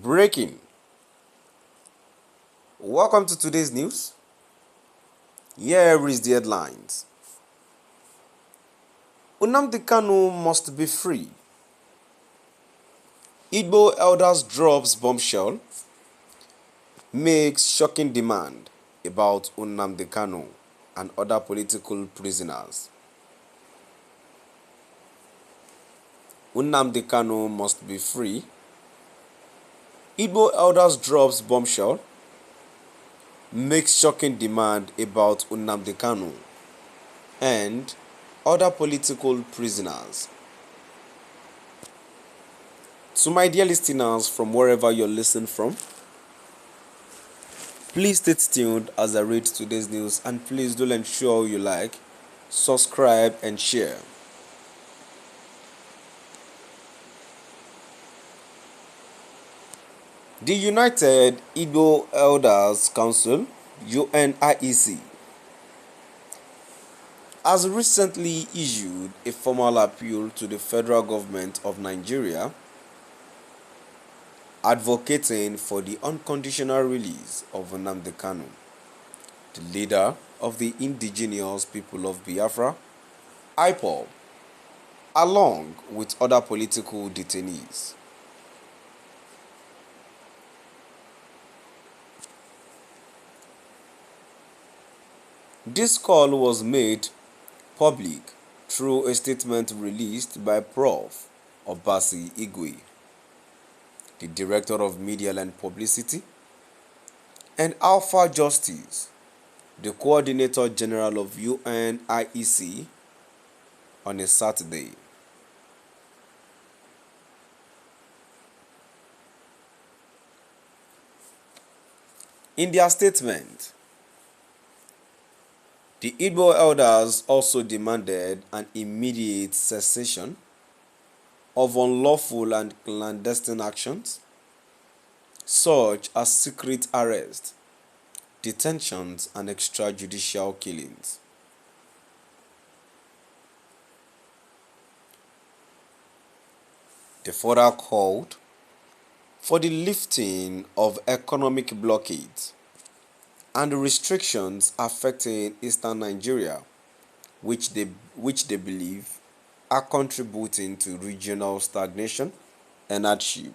Breaking. Welcome to today's news. Here is the headlines. Nnamdi Kanu must be free. Igbo elders drops bombshell, makes shocking demand about Nnamdi Kanu and other political prisoners. Nnamdi Kanu must be free. Igbo elders drops bombshell, makes shocking demand about Nnamdi Kanu and other political prisoners. To my dear listeners from wherever you're listening from, please stay tuned as I read today's news, and please do ensure you like, subscribe and share. The United Igbo Elders Council (UNIEC) has recently issued a formal appeal to the federal government of Nigeria advocating for the unconditional release of Nnamdi Kanu, the leader of the indigenous people of Biafra, IPOB, along with other political detainees. This call was made public through a statement released by Prof. Obasi Igwe, the Director of Media and Publicity, and Alpha Justice, the Coordinator General of UNIEC, on a Saturday. In their statement, the Igbo elders also demanded an immediate cessation of unlawful and clandestine actions, such as secret arrest, detentions, and extrajudicial killings. They further called for the lifting of economic blockades and restrictions affecting eastern Nigeria, which they believe are contributing to regional stagnation and hardship.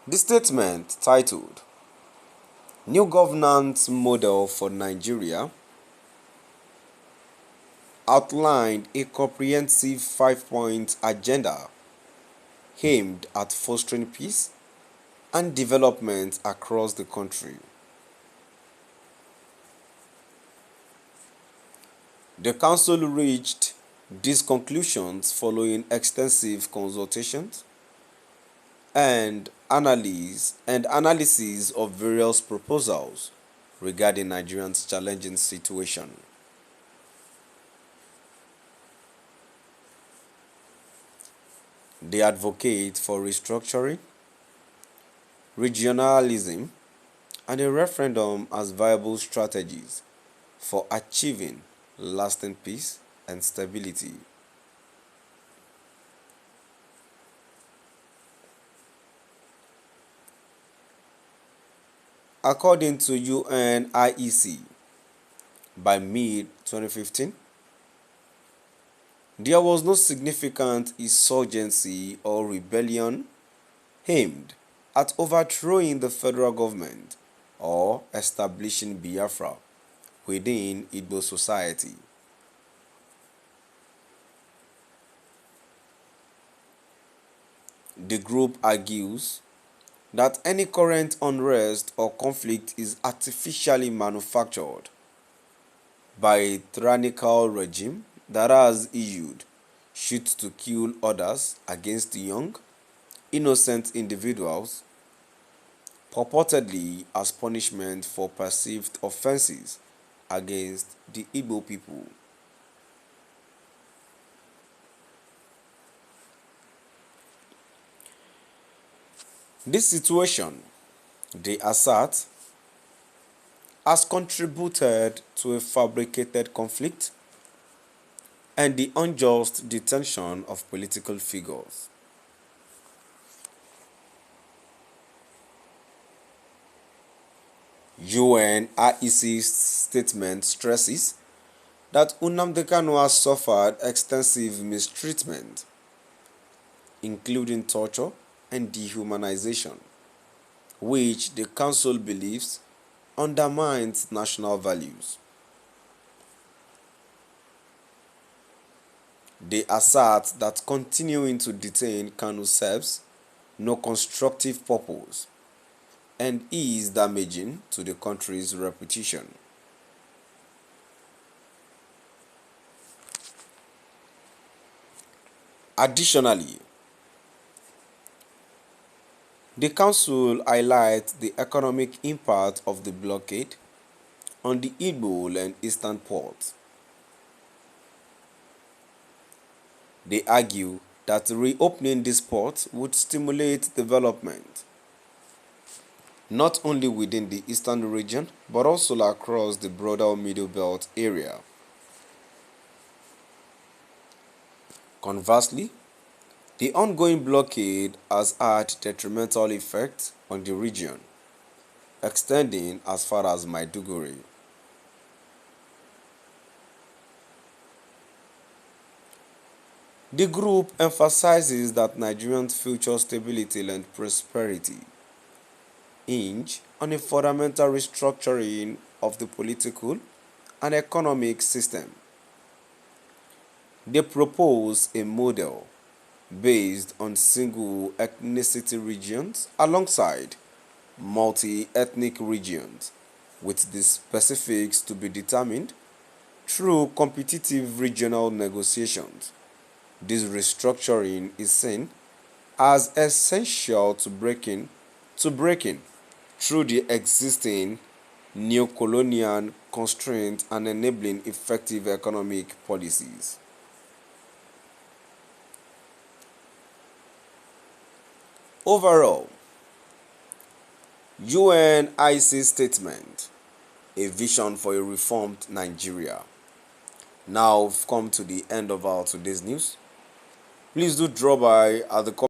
The statement, titled "New Governance Model for Nigeria," outlined a comprehensive 5-point agenda aimed at fostering peace and development across the country. The Council reached these conclusions following extensive consultations and analysis of various proposals regarding Nigerians' challenging situation. They advocate for restructuring, regionalism, and a referendum as viable strategies for achieving lasting peace and stability. According to UNIEC, by mid-2015, there was no significant insurgency or rebellion aimed at overthrowing the federal government or establishing Biafra within Igbo society. The group argues that any current unrest or conflict is artificially manufactured by a tyrannical regime that has issued shoot-to-kill orders against young, innocent individuals, purportedly as punishment for perceived offenses against the Igbo people. This situation, they assert, has contributed to a fabricated conflict and the unjust detention of political figures. UNIEC's statement stresses that Nnamdi Kanu has suffered extensive mistreatment, including torture and dehumanization, which the Council believes undermines national values. They assert that continuing to detain Kanu serves no constructive purpose and is damaging to the country's reputation. Additionally, the Council highlights the economic impact of the blockade on the Igbo and Eastern ports. They argue that reopening these ports would stimulate development, not only within the eastern region, but also across the broader Middle Belt area. Conversely, the ongoing blockade has had detrimental effects on the region, extending as far as Maiduguri. The group emphasizes that Nigeria's future stability and prosperity hinge on a fundamental restructuring of the political and economic system. They propose a model based on single ethnicity regions alongside multi-ethnic regions, with the specifics to be determined through competitive regional negotiations. This restructuring is seen as essential to breaking through the existing neo-colonial constraints and enabling effective economic policies. Overall, UNIC statement, a vision for a reformed Nigeria. Now we've come to the end of our today's news. Please do drop by at the